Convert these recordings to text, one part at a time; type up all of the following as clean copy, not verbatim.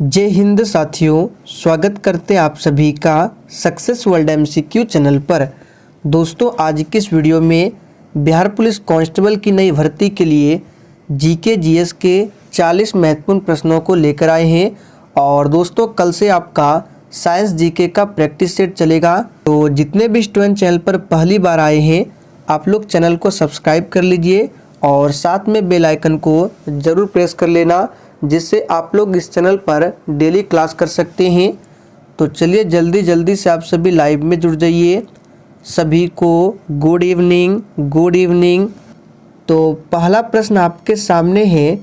जय हिंद साथियों, स्वागत करते हैं आप सभी का सक्सेस वर्ल्ड एमसीक्यू चैनल पर। दोस्तों, आज की इस वीडियो में बिहार पुलिस कांस्टेबल की नई भर्ती के लिए जीके जीएस के 40 महत्वपूर्ण प्रश्नों को लेकर आए हैं। और दोस्तों, कल से आपका साइंस जीके का प्रैक्टिस सेट चलेगा। तो जितने भी स्टूडेंट चैनल पर पहली बार आए हैं, आप लोग चैनल को सब्सक्राइब कर लीजिए और साथ में बेल आइकन को ज़रूर प्रेस कर लेना, जिससे आप लोग इस चैनल पर डेली क्लास कर सकते हैं। तो चलिए जल्दी से आप सभी लाइव में जुड़ जाइए। सभी को गुड इवनिंग, गुड इवनिंग। तो पहला प्रश्न आपके सामने है,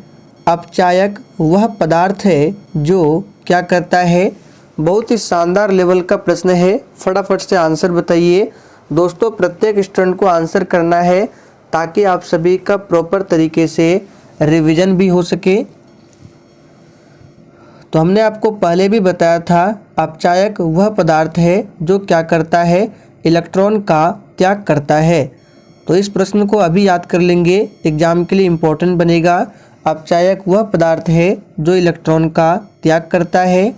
अपचायक वह पदार्थ है जो क्या करता है। बहुत ही शानदार लेवल का प्रश्न है, फटाफट से आंसर बताइए। दोस्तों, प्रत्येक स्टूडेंट को आंसर करना है ताकि आप सभी का प्रॉपर तरीके से रिवीजन भी हो सके। तो हमने आपको पहले भी बताया था, अपचायक वह पदार्थ है जो क्या करता है, इलेक्ट्रॉन का त्याग करता है। तो इस प्रश्न को अभी याद कर लेंगे, एग्जाम के लिए इम्पोर्टेंट बनेगा। अपचायक वह पदार्थ है जो इलेक्ट्रॉन का त्याग करता है।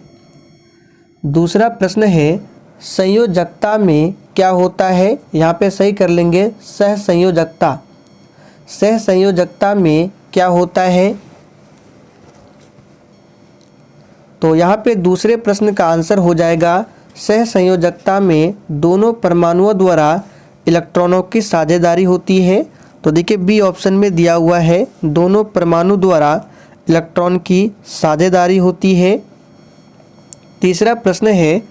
दूसरा प्रश्न है, संयोजकता में क्या होता है। यहाँ पे सही कर लेंगे, सहसंयोजकता। सहसंयोजकता में क्या होता है। तो यहाँ पे दूसरे प्रश्न का आंसर हो जाएगा, सहसंयोजकता में दोनों परमाणुओं द्वारा इलेक्ट्रॉनों की साझेदारी होती है। तो देखिए बी ऑप्शन में दिया हुआ है, दोनों परमाणु द्वारा इलेक्ट्रॉन की साझेदारी होती है। तीसरा प्रश्न है,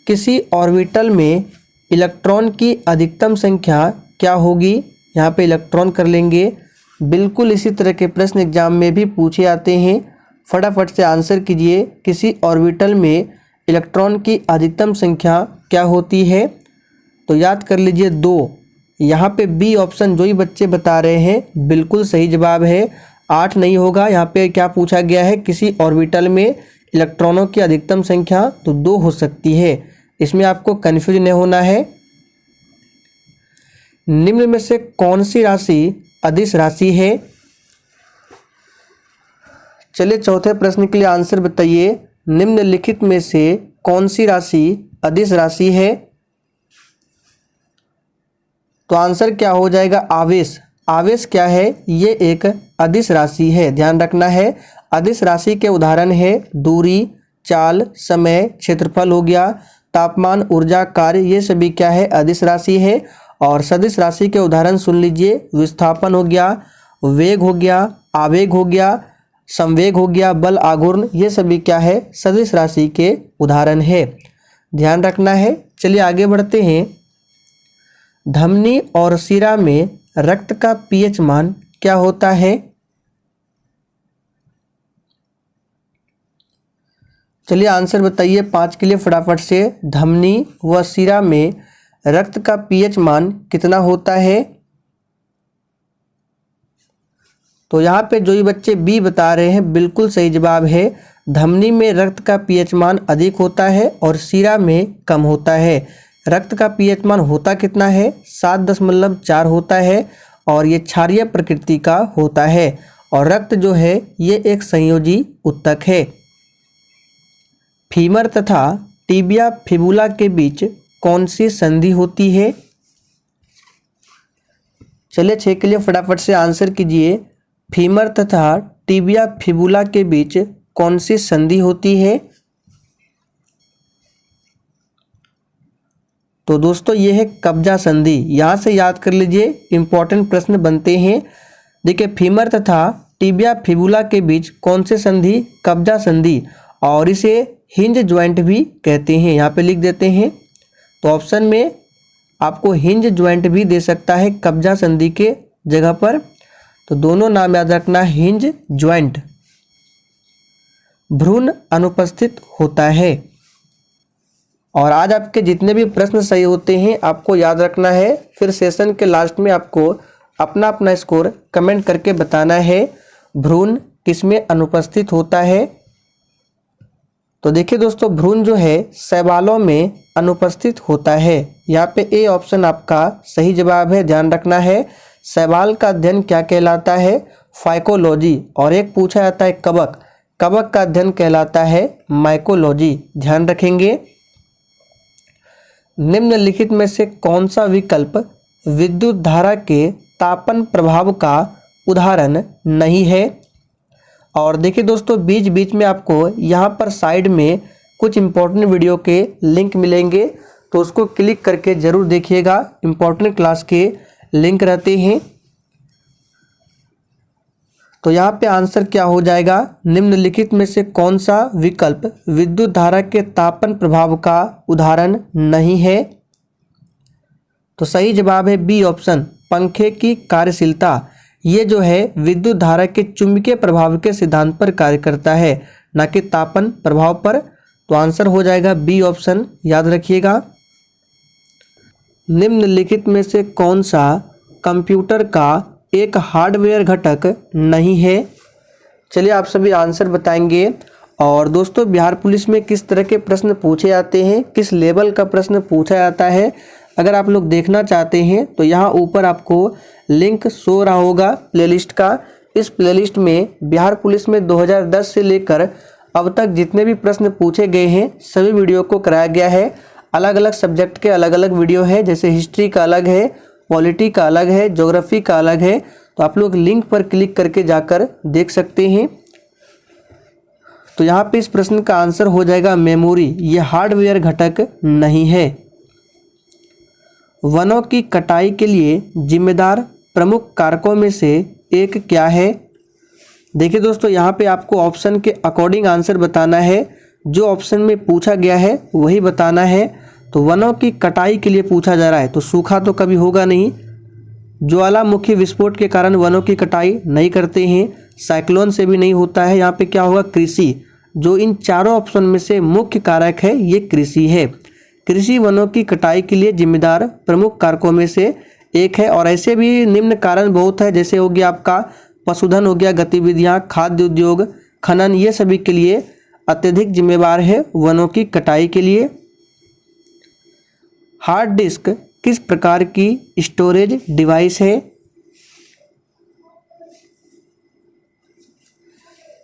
किसी ऑर्बिटल में इलेक्ट्रॉन की अधिकतम संख्या क्या होगी। यहाँ पे इलेक्ट्रॉन कर लेंगे। बिल्कुल इसी तरह के प्रश्न एग्जाम में भी पूछे आते हैं, फटाफट से आंसर कीजिए। किसी ऑर्बिटल में इलेक्ट्रॉन की अधिकतम संख्या क्या होती है। तो याद कर लीजिए 2। यहाँ पे बी ऑप्शन जो ही बच्चे बता रहे हैं बिल्कुल सही जवाब है। 8 नहीं होगा। यहाँ पे क्या पूछा गया है, किसी ऑर्बिटल में इलेक्ट्रॉनों की अधिकतम संख्या, तो 2 हो सकती है। इसमें आपको कन्फ्यूज नहीं होना है। निम्न में से कौन सी राशि अदिश राशि है। चलिए चौथे प्रश्न के लिए आंसर बताइए। निम्नलिखित में से कौन सी राशि अदिश राशि है। तो आंसर क्या हो जाएगा, आवेश। आवेश क्या है, ये एक अदिश राशि है, ध्यान रखना है। अदिश राशि के उदाहरण है दूरी, चाल, समय, क्षेत्रफल हो गया, तापमान, ऊर्जा, कार्य, ये सभी क्या है, अदिश राशि है। और सदिश राशि के उदाहरण सुन लीजिए, विस्थापन हो गया, वेग हो गया, आवेग हो गया, संवेग हो गया, बल, आघूर्ण, ये सभी क्या है, सदिश राशि के उदाहरण है, ध्यान रखना है। चलिए आगे बढ़ते हैं। धमनी और शिरा में रक्त का पीएच मान क्या होता है। चलिए आंसर बताइए 5 के लिए फटाफट से। धमनी व शिरा में रक्त का पीएच मान कितना होता है। तो यहाँ पे जो ही बच्चे बी बता रहे हैं बिल्कुल सही जवाब है। धमनी में रक्त का पीएच मान अधिक होता है और शिरा में कम होता है। रक्त का पीएच मान होता कितना है, 7.4 होता है और ये क्षारीय प्रकृति का होता है। और रक्त जो है ये एक संयोजी ऊतक है। फीमर तथा टिबिया फिबुला के बीच कौन सी संधि होती है। चलिए 6 के लिए फटाफट से आंसर कीजिए। फीमर तथा टिबिया फिबुला के बीच कौन सी संधि होती है। तो दोस्तों ये है कब्जा संधि, यहाँ से याद कर लीजिए, इंपॉर्टेंट प्रश्न बनते हैं। देखिए फीमर तथा टिबिया फिबुला के बीच कौन सी संधि, कब्जा संधि, और इसे हिंज ज्वाइंट भी कहते हैं, यहाँ पे लिख देते हैं। तो ऑप्शन में आपको हिंज ज्वाइंट भी दे सकता है कब्जा संधि के जगह पर। तो दोनों नाम याद रखना, हिंज ज्वाइंट। भ्रूण अनुपस्थित होता है। और आज आपके जितने भी प्रश्न सही होते हैं आपको याद रखना है, फिर सेशन के लास्ट में आपको अपना अपना स्कोर कमेंट करके बताना है भ्रूण किसमें अनुपस्थित होता है। तो देखिए दोस्तों, भ्रूण जो है शैवालों में अनुपस्थित होता है। यहाँ पे ए ऑप्शन आपका सही जवाब है, ध्यान रखना है। शैवाल का अध्ययन क्या कहलाता है, फाइकोलॉजी। और एक पूछा जाता है कवक, कवक का अध्ययन कहलाता है माइकोलॉजी, ध्यान रखेंगे। निम्नलिखित में से कौन सा विकल्प विद्युत धारा के तापन प्रभाव का उदाहरण नहीं है। और देखिए दोस्तों, बीच बीच में आपको यहाँ पर साइड में कुछ इम्पोर्टेंट वीडियो के लिंक मिलेंगे, तो उसको क्लिक करके ज़रूर देखिएगा। इम्पोर्टेंट क्लास के लिंक रहते हैं। तो यहाँ पे आंसर क्या हो जाएगा, निम्नलिखित में से कौन सा विकल्प विद्युत धारा के तापन प्रभाव का उदाहरण नहीं है। तो सही जवाब है बी ऑप्शन, पंखे की कार्यशीलता। ये जो है विद्युत धारा के चुंबकीय प्रभाव के सिद्धांत पर कार्य करता है, न कि तापन प्रभाव पर। तो आंसर हो जाएगा बी ऑप्शन, याद रखिएगा। निम्नलिखित में से कौन सा कंप्यूटर का एक हार्डवेयर घटक नहीं है। चलिए आप सभी आंसर बताएंगे। और दोस्तों, बिहार पुलिस में किस तरह के प्रश्न पूछे जाते हैं, किस लेवल का प्रश्न पूछा जाता है, अगर आप लोग देखना चाहते हैं तो यहाँ ऊपर आपको लिंक शो रहा होगा प्लेलिस्ट का। इस प्लेलिस्ट में बिहार पुलिस में 2010 से लेकर अब तक जितने भी प्रश्न पूछे गए हैं सभी वीडियो को कराया गया है। अलग अलग सब्जेक्ट के अलग अलग वीडियो है, जैसे हिस्ट्री का अलग है, पॉलिटी का अलग है, ज्योग्राफी का अलग है। तो आप लोग लिंक पर क्लिक करके जाकर देख सकते हैं। तो यहाँ पे इस प्रश्न का आंसर हो जाएगा मेमोरी। ये हार्डवेयर घटक नहीं है। वनों की कटाई के लिए जिम्मेदार प्रमुख कारकों में से एक क्या है। देखिए दोस्तों, यहाँ पे आपको ऑप्शन के अकॉर्डिंग आंसर बताना है। जो ऑप्शन में पूछा गया है वही बताना है। तो वनों की कटाई के लिए पूछा जा रहा है, तो सूखा तो कभी होगा नहीं। ज्वालामुखी विस्फोट के कारण वनों की कटाई नहीं करते हैं। साइक्लोन से भी नहीं होता है। यहाँ पे क्या होगा, कृषि। जो इन चारों ऑप्शन में से मुख्य कारक है ये कृषि है। कृषि वनों की कटाई के लिए जिम्मेदार प्रमुख कारकों में से एक है। और ऐसे भी निम्न कारण बहुत है, जैसे हो गया आपका पशुधन हो गया, गतिविधियाँ, खाद्य उद्योग, खनन, ये सभी के लिए अत्यधिक जिम्मेवार है वनों की कटाई के लिए। हार्ड डिस्क किस प्रकार की स्टोरेज डिवाइस है।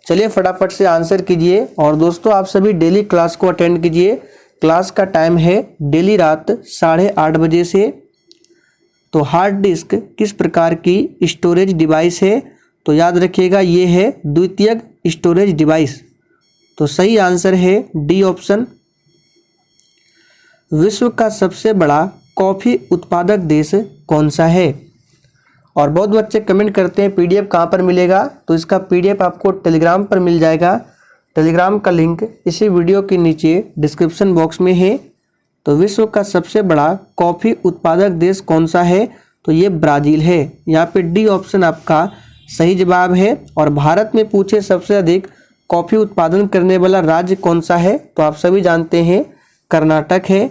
चलिए फटाफट से आंसर कीजिए। और दोस्तों, आप सभी डेली क्लास को अटेंड कीजिए। क्लास का टाइम है डेली रात 8:30 बजे से। तो हार्ड डिस्क किस प्रकार की स्टोरेज डिवाइस है, तो याद रखिएगा ये है द्वितीयक स्टोरेज डिवाइस। तो सही आंसर है डी ऑप्शन। विश्व का सबसे बड़ा कॉफ़ी उत्पादक देश कौन सा है। और बहुत बच्चे कमेंट करते हैं पीडीएफ कहाँ पर मिलेगा, तो इसका पीडीएफ आपको टेलीग्राम पर मिल जाएगा। टेलीग्राम का लिंक इसी वीडियो के नीचे डिस्क्रिप्शन बॉक्स में है। तो विश्व का सबसे बड़ा कॉफ़ी उत्पादक देश कौन सा है, तो ये ब्राज़ील है। यहाँ पे डी ऑप्शन आपका सही जवाब है। और भारत में पूछे सबसे अधिक कॉफ़ी उत्पादन करने वाला राज्य कौन सा है, तो आप सभी जानते हैं कर्नाटक है।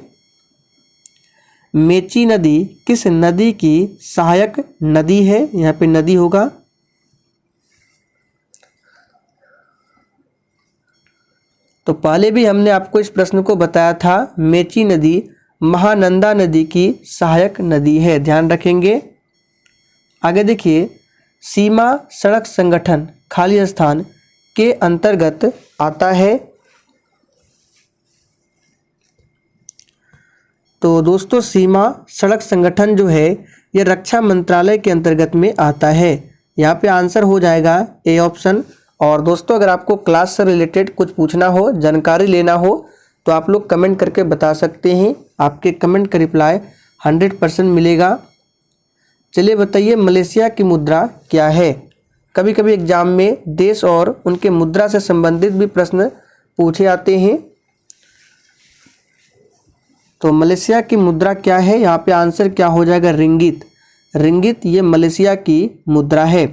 मेची नदी किस नदी की सहायक नदी है, यहाँ पे नदी होगा। तो पहले भी हमने आपको इस प्रश्न को बताया था, मेची नदी महानंदा नदी की सहायक नदी है, ध्यान रखेंगे। आगे देखिए, सीमा सड़क संगठन खाली स्थान के अंतर्गत आता है। तो दोस्तों, सीमा सड़क संगठन जो है ये रक्षा मंत्रालय के अंतर्गत में आता है। यहाँ पे आंसर हो जाएगा ए ऑप्शन। और दोस्तों, अगर आपको क्लास से रिलेटेड कुछ पूछना हो, जानकारी लेना हो, तो आप लोग कमेंट करके बता सकते हैं। आपके कमेंट का रिप्लाई 100% मिलेगा। चलिए बताइए, मलेशिया की मुद्रा क्या है। कभी कभी एग्जाम में देश और उनके मुद्रा से संबंधित भी प्रश्न पूछे जाते हैं। तो मलेशिया की मुद्रा क्या है, यहाँ पे आंसर क्या हो जाएगा, रिंगित। रिंगित ये मलेशिया की मुद्रा है।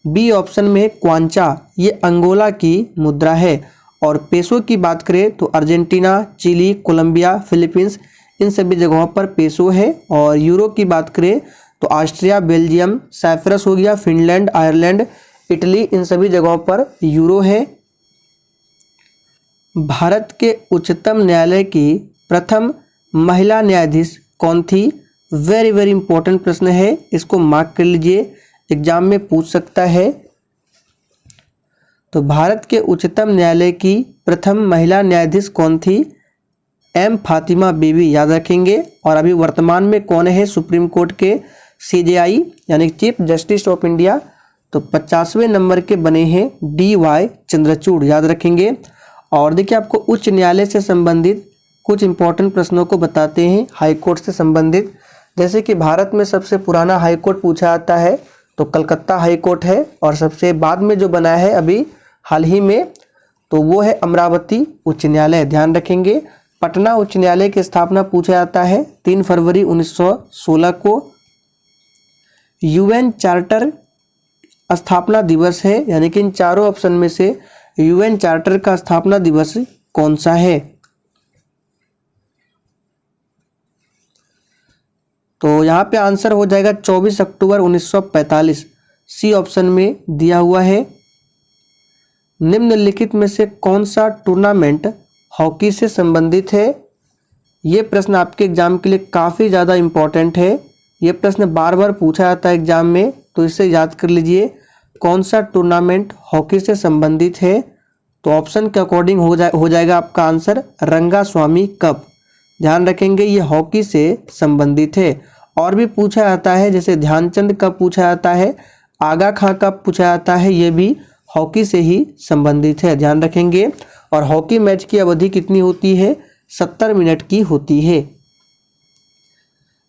बी ऑप्शन में क्वांचा, ये अंगोला की मुद्रा है। और पेसो की बात करें तो अर्जेंटीना, चिली, कोलंबिया, फिलीपींस, इन सभी जगहों पर पेसो है। और यूरो की बात करें तो ऑस्ट्रिया, बेल्जियम, साइप्रस हो गया, फिनलैंड, आयरलैंड, इटली, इन सभी जगहों पर यूरो है। भारत के उच्चतम न्यायालय की प्रथम महिला न्यायाधीश कौन थी। वेरी वेरी इंपॉर्टेंट प्रश्न है, इसको मार्क कर लीजिए, एग्जाम में पूछ सकता है। तो भारत के उच्चतम न्यायालय की प्रथम महिला न्यायाधीश कौन थी? एम फातिमा बीबी, याद रखेंगे। और अभी वर्तमान में कौन है सुप्रीम कोर्ट के सीजेआई यानी चीफ जस्टिस ऑफ इंडिया? तो 50वें नंबर के बने हैं DY चंद्रचूड़, याद रखेंगे। और देखिए आपको उच्च न्यायालय से संबंधित कुछ इंपॉर्टेंट प्रश्नों को बताते हैं हाई कोर्ट से संबंधित। जैसे कि भारत में सबसे पुराना हाई कोर्ट पूछा जाता है तो कलकत्ता हाई कोर्ट है, और सबसे बाद में जो बना है अभी हाल ही में तो वो है अमरावती उच्च न्यायालय, ध्यान रखेंगे। पटना उच्च न्यायालय की स्थापना पूछा जाता है 3 फरवरी 1916 को। UN चार्टर स्थापना दिवस है, यानी कि इन चारों ऑप्शन में से UN चार्टर का स्थापना दिवस कौन सा है? तो यहाँ पे आंसर हो जाएगा 24 अक्टूबर 1945, सी ऑप्शन में दिया हुआ है। निम्नलिखित में से कौन सा टूर्नामेंट हॉकी से संबंधित है? ये प्रश्न आपके एग्जाम के लिए काफ़ी ज़्यादा इम्पोर्टेंट है। ये प्रश्न बार बार पूछा जाता है एग्जाम में, तो इसे याद कर लीजिए। कौन सा टूर्नामेंट हॉकी से संबंधित है? तो ऑप्शन के अकॉर्डिंग हो जाएगा आपका आंसर रंगास्वामी कप, ध्यान रखेंगे। ये हॉकी से संबंधित है। और भी पूछा जाता है, जैसे ध्यानचंद कप पूछा जाता है, आगा खां कप पूछा जाता है, ये भी हॉकी से ही संबंधित है, ध्यान रखेंगे। और हॉकी मैच की अवधि कितनी होती है? 70 मिनट की होती है।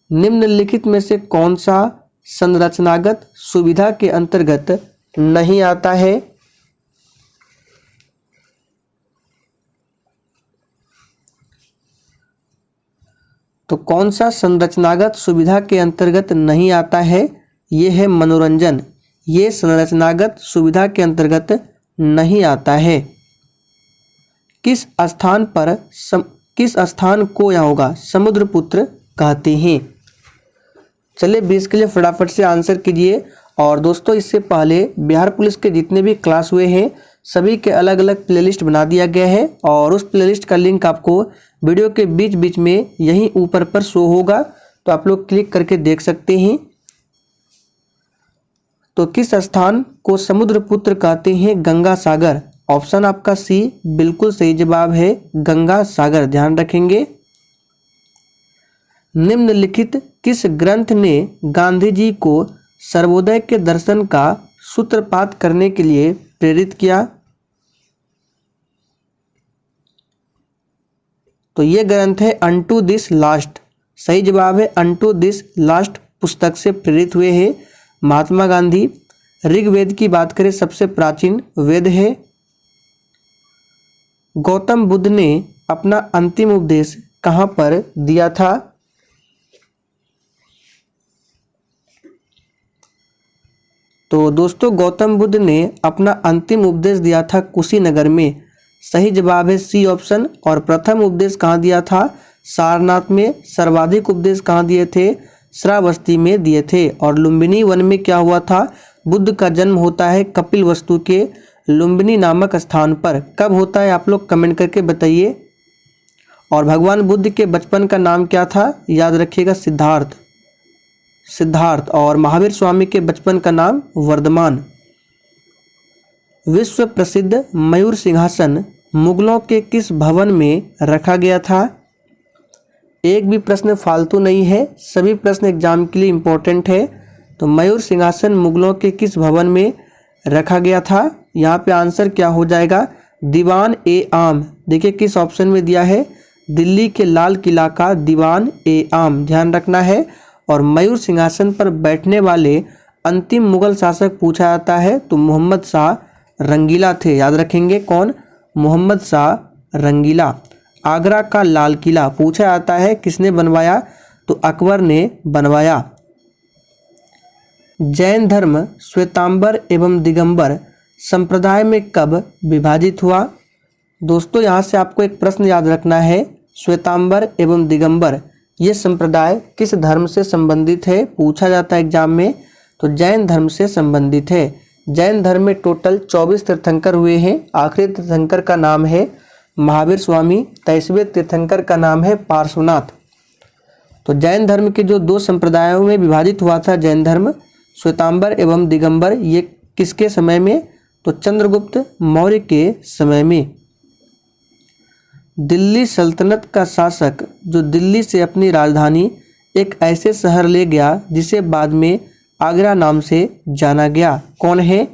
निम्नलिखित में से कौन सा संरचनागत सुविधा के अंतर्गत नहीं आता है? तो कौन सा संरचनागत सुविधा के अंतर्गत नहीं आता है? ये है मनोरंजन, ये संरचनागत सुविधा के अंतर्गत नहीं आता है। किस स्थान को यहाँ होगा समुद्रपुत्र कहते हैं? चलिए 20 के लिए फटाफट से आंसर कीजिए। और दोस्तों इससे पहले बिहार पुलिस के जितने भी क्लास हुए हैं सभी के अलग अलग प्लेलिस्ट बना दिया गया है, और उस प्लेलिस्ट का लिंक आपको वीडियो के बीच बीच में यहीं ऊपर पर शो होगा, तो आप लोग क्लिक करके देख सकते हैं। तो किस स्थान को समुद्रपुत्र कहते हैं? गंगा सागर, ऑप्शन आपका सी बिल्कुल सही जवाब है, गंगा सागर, ध्यान रखेंगे। निम्नलिखित किस ग्रंथ ने गांधी जी को सर्वोदय के दर्शन का सूत्रपात करने के लिए प्रेरित किया? तो ये ग्रंथ है अनटू दिस लास्ट, सही जवाब है अनटू दिस लास्ट पुस्तक से प्रेरित हुए हैं महात्मा गांधी। ऋग्वेद की बात करें सबसे प्राचीन वेद है। गौतम बुद्ध ने अपना अंतिम उपदेश कहाँ पर दिया था? तो दोस्तों गौतम बुद्ध ने अपना अंतिम उपदेश दिया था कुशीनगर में, सही जवाब है सी ऑप्शन। और प्रथम उपदेश कहाँ दिया था? सारनाथ में। सर्वाधिक उपदेश कहाँ दिए थे? श्रावस्ती में दिए थे। और लुम्बिनी वन में क्या हुआ था? बुद्ध का जन्म होता है कपिलवस्तु के लुम्बिनी नामक स्थान पर। कब होता है आप लोग कमेंट करके बताइए। और भगवान बुद्ध के बचपन का नाम क्या था? याद रखिएगा सिद्धार्थ। और महावीर स्वामी के बचपन का नाम वर्धमान। विश्व प्रसिद्ध मयूर सिंहासन मुगलों के किस भवन में रखा गया था? एक भी प्रश्न फालतू नहीं है, सभी प्रश्न एग्जाम के लिए इम्पोर्टेंट है। तो मयूर सिंहासन मुगलों के किस भवन में रखा गया था? यहाँ पे आंसर क्या हो जाएगा? दीवान ए आम। देखिए किस ऑप्शन में दिया है? दिल्ली के लाल किला का दीवान ए आम, ध्यान रखना है। और मयूर सिंहासन पर बैठने वाले अंतिम मुगल शासक पूछा जाता है तो मोहम्मद शाह रंगीला थे, याद रखेंगे। कौन? मोहम्मद शाह रंगीला। आगरा का लाल किला पूछा जाता है किसने बनवाया? तो अकबर ने बनवाया। जैन धर्म श्वेतांबर एवं दिगंबर संप्रदाय में कब विभाजित हुआ? दोस्तों यहाँ से आपको एक प्रश्न याद रखना है, श्वेतांबर एवं दिगंबर ये संप्रदाय किस धर्म से संबंधित है? पूछा जाता है एग्जाम में। तो जैन धर्म से संबंधित है। जैन धर्म में टोटल 24 तीर्थंकर हुए हैं। आखिरी तीर्थंकर का नाम है महावीर स्वामी, 23वें तीर्थंकर का नाम है पार्श्वनाथ। तो जैन धर्म के जो दो संप्रदायों में विभाजित हुआ था जैन धर्म, श्वेतांबर एवं दिगंबर, ये किसके समय में? तो चंद्रगुप्त मौर्य के समय में। दिल्ली सल्तनत का शासक जो दिल्ली से अपनी राजधानी एक ऐसे शहर ले गया जिसे बाद में आगरा नाम से जाना गया, कौन है?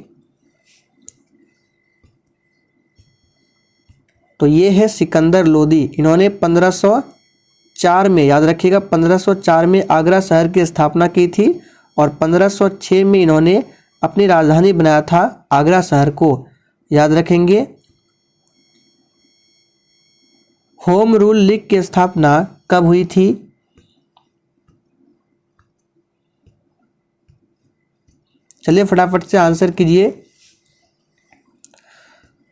तो ये है सिकंदर लोदी। इन्होंने 1504 में, याद रखिएगा, 1504 में आगरा शहर की स्थापना की थी और 1506 में इन्होंने अपनी राजधानी बनाया था आगरा शहर को, याद रखेंगे। होम रूल लीग की स्थापना कब हुई थी? चलिए फटाफट से आंसर कीजिए।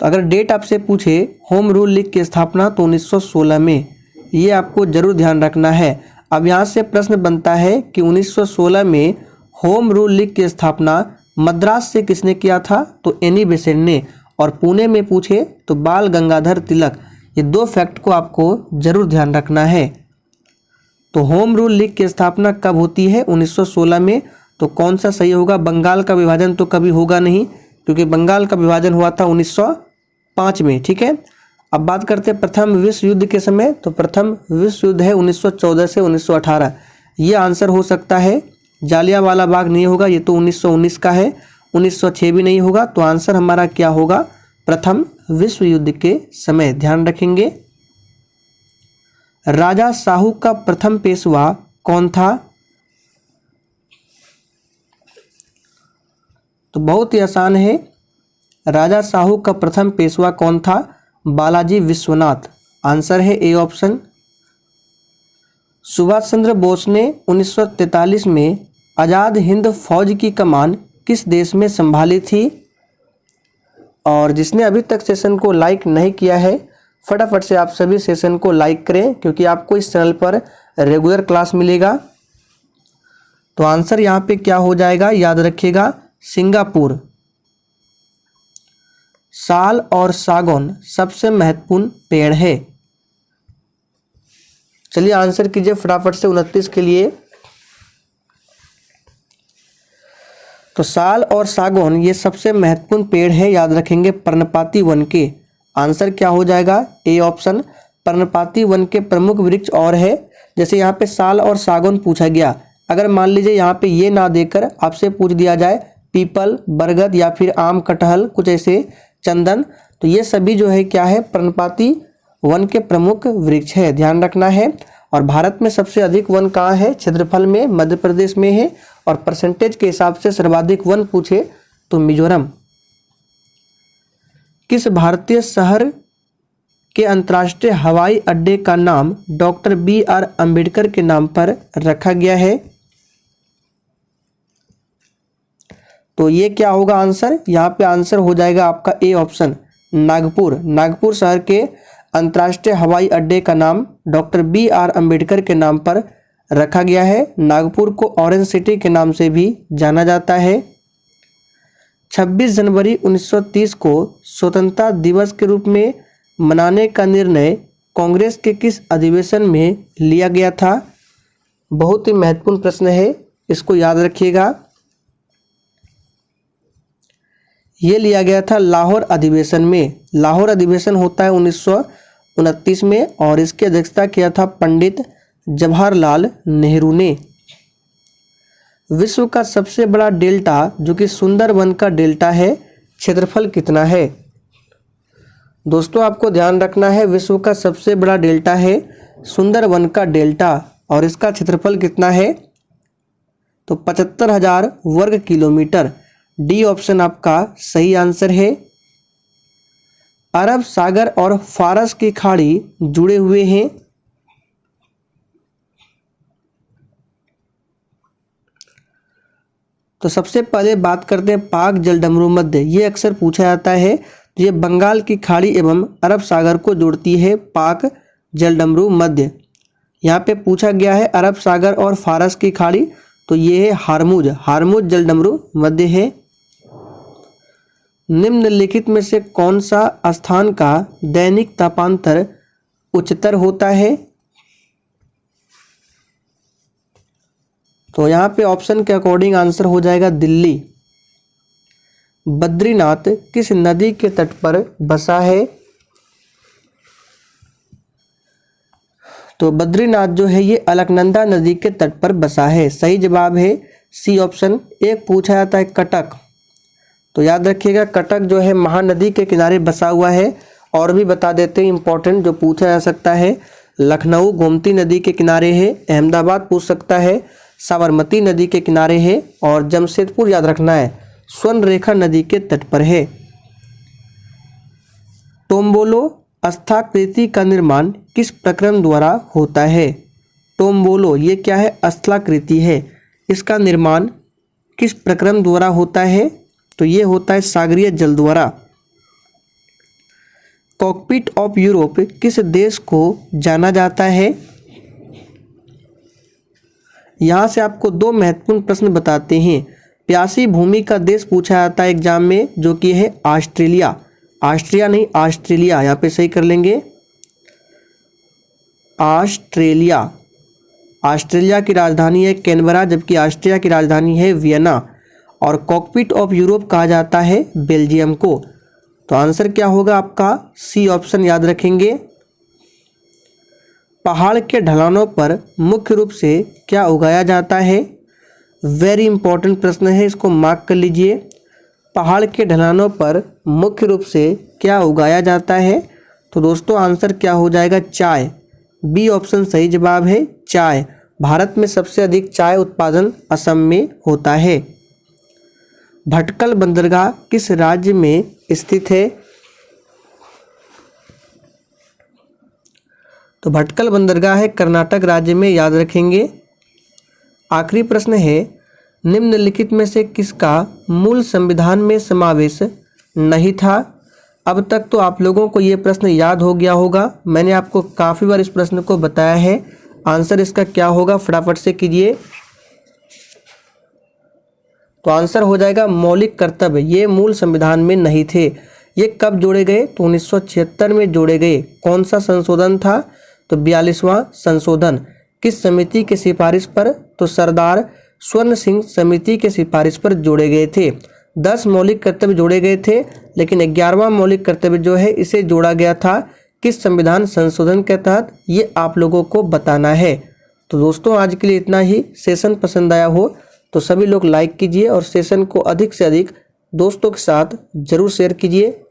तो अगर डेट आपसे पूछे होम रूल लीग की स्थापना तो 1916 में, ये आपको जरूर ध्यान रखना है। अब यहाँ से प्रश्न बनता है कि 1916 में होम रूल लीग की स्थापना मद्रास से किसने किया था? तो एनी बेसेंट ने। और पुणे में पूछे तो बाल गंगाधर तिलक। ये दो फैक्ट को आपको जरूर ध्यान रखना है। तो होम रूल लीग की स्थापना कब होती है? 1916 में। तो कौन सा सही होगा? बंगाल का विभाजन तो कभी होगा नहीं, क्योंकि बंगाल का विभाजन हुआ था 1905 में। ठीक है, अब बात करते हैं प्रथम विश्व युद्ध के समय। तो प्रथम विश्व युद्ध है 1914 से 1918। ये आंसर हो सकता है। जालियांवाला बाग नहीं होगा, ये तो 1919 का है। 1906 भी नहीं होगा। तो आंसर हमारा क्या होगा? प्रथम विश्व युद्ध के समय, ध्यान रखेंगे। राजा साहू का प्रथम पेशवा कौन था? तो बहुत ही आसान है। राजा साहू का प्रथम पेशवा कौन था? बालाजी विश्वनाथ। आंसर है ए ऑप्शन। सुभाष चंद्र बोस ने 1943 में आज़ाद हिंद फौज की कमान किस देश में संभाली थी? और जिसने अभी तक सेशन को लाइक नहीं किया है, फटाफट से आप सभी सेशन को लाइक करें, क्योंकि आपको इस चैनल पर रेगुलर क्लास मिलेगा। तो आंसर यहाँ पे क्या हो जाएगा? याद रखिएगा, सिंगापुर। साल और सागौन सबसे महत्वपूर्ण पेड़ है। चलिए आंसर कीजिए फटाफट से 29 के लिए। तो साल और सागौन ये सबसे महत्वपूर्ण पेड़ है, याद रखेंगे, पर्णपाती वन के। आंसर क्या हो जाएगा? A option. पर्णपाती वन के प्रमुख वृक्ष और है, जैसे यहाँ पे साल और सागौन पूछा गया। अगर मान लीजिए यहाँ पे ये ना देकर आपसे पूछ दिया जाए पीपल, बरगद या फिर आम, कटहल, कुछ ऐसे, चंदन, तो ये सभी जो है क्या है? पर्णपाती वन के प्रमुख वृक्ष है, ध्यान रखना है। और भारत में सबसे अधिक वन कहाँ है? क्षेत्रफल में मध्य प्रदेश में है। और परसेंटेज के हिसाब से सर्वाधिक वन पूछे तो मिजोरम। किस भारतीय शहर के अंतर्राष्ट्रीय हवाई अड्डे का नाम डॉक्टर BR अम्बेडकर के नाम पर रखा गया है? तो ये क्या होगा आंसर? यहाँ पे आंसर हो जाएगा आपका ए ऑप्शन, नागपुर। नागपुर शहर के अंतर्राष्ट्रीय हवाई अड्डे का नाम डॉक्टर BR अम्बेडकर के नाम पर रखा गया है। नागपुर को ऑरेंज सिटी के नाम से भी जाना जाता है। 26 जनवरी 1930 को स्वतंत्रता दिवस के रूप में मनाने का निर्णय कांग्रेस के किस अधिवेशन में लिया गया था? बहुत ही महत्वपूर्ण प्रश्न है, इसको याद रखिएगा। ये लिया गया था लाहौर अधिवेशन में। लाहौर अधिवेशन होता है 1929 में और इसकी अध्यक्षता किया था पंडित जवाहरलाल नेहरू ने। विश्व का सबसे बड़ा डेल्टा जो कि सुंदरवन का डेल्टा है, क्षेत्रफल कितना है? दोस्तों आपको ध्यान रखना है, विश्व का सबसे बड़ा डेल्टा है सुंदरवन का डेल्टा और इसका क्षेत्रफल कितना है? तो 75,000 वर्ग किलोमीटर। डी ऑप्शन आपका सही आंसर है। अरब सागर और फारस की खाड़ी जुड़े हुए हैं। तो सबसे पहले बात करते हैं पाक जलडमरू मध्य। ये अक्सर पूछा जाता है। तो ये बंगाल की खाड़ी एवं अरब सागर को जोड़ती है पाक जलडमरू मध्य। यहाँ पे पूछा गया है अरब सागर और फारस की खाड़ी, तो ये है हारमुज। हारमुज जलडमरू मध्य है। निम्नलिखित में से कौन सा स्थान का दैनिक तापांतर उच्चतर होता है? तो यहाँ पे ऑप्शन के अकॉर्डिंग आंसर हो जाएगा दिल्ली। बद्रीनाथ किस नदी के तट पर बसा है? तो बद्रीनाथ जो है ये अलकनंदा नदी के तट पर बसा है। सही जवाब है सी ऑप्शन। एक पूछा जाता है कटक, तो याद रखिएगा कटक जो है महानदी के किनारे बसा हुआ है। और भी बता देते हैं इंपॉर्टेंट जो पूछा जा सकता है, लखनऊ गोमती नदी के किनारे है। अहमदाबाद पूछ सकता है, साबरमती नदी के किनारे है। और जमशेदपुर याद रखना है स्वर्ण रेखा नदी के तट पर है। टोम्बोलो स्थलाकृति का निर्माण किस प्रक्रम द्वारा होता है? टोम्बोलो ये क्या है? स्थलाकृति है। इसका निर्माण किस प्रक्रम द्वारा होता है? तो ये होता है सागरीय जल द्वारा। कॉकपिट ऑफ यूरोप किस देश को जाना जाता है? यहाँ से आपको दो महत्वपूर्ण प्रश्न बताते हैं। प्यासी भूमि का देश पूछा जाता है एग्जाम में, जो कि है ऑस्ट्रेलिया। ऑस्ट्रिया नहीं, ऑस्ट्रेलिया, यहाँ पे सही कर लेंगे ऑस्ट्रेलिया। ऑस्ट्रेलिया की राजधानी है कैनबरा, जबकि ऑस्ट्रिया की राजधानी है वियना। और कॉकपिट ऑफ यूरोप कहा जाता है बेल्जियम को। तो आंसर क्या होगा आपका? सी ऑप्शन याद रखेंगे। पहाड़ के ढलानों पर मुख्य रूप से क्या उगाया जाता है? वेरी इंपॉर्टेंट प्रश्न है, इसको मार्क कर लीजिए। पहाड़ के ढलानों पर मुख्य रूप से क्या उगाया जाता है? तो दोस्तों आंसर क्या हो जाएगा? चाय। बी ऑप्शन सही जवाब है, चाय। भारत में सबसे अधिक चाय उत्पादन असम में होता है। भटकल बंदरगाह किस राज्य में स्थित है? तो भटकल बंदरगाह है कर्नाटक राज्य में, याद रखेंगे। आखिरी प्रश्न है, निम्नलिखित में से किसका मूल संविधान में समावेश नहीं था? अब तक तो आप लोगों को ये प्रश्न याद हो गया होगा। मैंने आपको काफ़ी बार इस प्रश्न को बताया है। आंसर इसका क्या होगा फटाफट से कीजिए। तो आंसर हो जाएगा मौलिक कर्तव्य। ये मूल संविधान में नहीं थे। ये कब जोड़े गए? तो 1976 में जोड़े गए। कौन सा संशोधन था? तो 42वां संशोधन। किस समिति की सिफारिश पर? तो सरदार स्वर्ण सिंह समिति के सिफारिश पर जोड़े गए थे। 10 मौलिक कर्तव्य जोड़े गए थे, लेकिन 11वां मौलिक कर्तव्य जो है इसे जोड़ा गया था किस संविधान संशोधन के तहत, ये आप लोगों को बताना है। तो दोस्तों आज के लिए इतना ही। सेशन पसंद आया हो तो सभी लोग लाइक कीजिए और सेशन को अधिक से अधिक दोस्तों के साथ जरूर शेयर कीजिए।